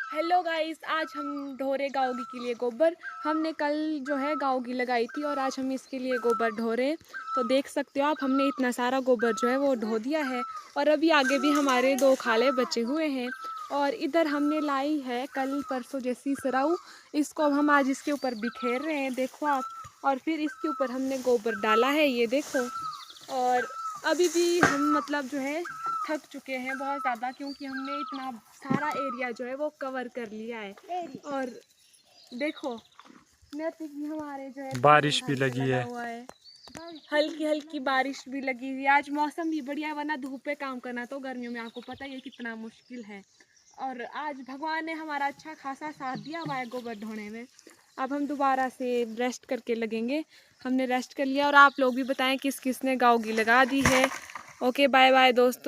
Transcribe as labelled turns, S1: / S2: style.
S1: Hello guys, आज हम ढो रहे गाओगी के लिए गोबर। हमने कल जो है गाओगी लगाई थी और आज हम इसके लिए गोबर ढो रहे हैं। तो देख सकते हो आप, हमने इतना सारा गोबर जो है वो ढो दिया है। और अभी आगे भी हमारे 2 खाले बचे हुए हैं। और इधर हमने लाई है कल परसों जैसी सराऊ, इसको अब हम आज इसके ऊपर बिखेर रहे हैं, देखो आप। और फिर इसके ऊपर हमने गोबर डाला है, ये देखो। और अभी भी हम मतलब जो है थक चुके हैं बहुत ज़्यादा, क्योंकि हमने इतना सारा एरिया जो है वो कवर कर लिया है। और देखो, नैतिक भी हमारे जो है
S2: बारिश भी
S1: ढंग से
S2: लगी
S1: लगा
S2: है।
S1: हुआ है। हल्की हल्की बारिश भी लगी हुई है। आज मौसम भी बढ़िया, वरना धूप पे काम करना तो गर्मियों में आपको पता ही है कितना मुश्किल है। और आज भगवान ने हमारा अच्छा खासा साथ दिया हुआ है गोबर ढोने में। अब हम दोबारा से रेस्ट करके लगेंगे। हमने रेस्ट कर लिया। और आप लोग भी बताएं किस किस ने गाओगी लगा दी है। ओके, बाय बाय दोस्तों।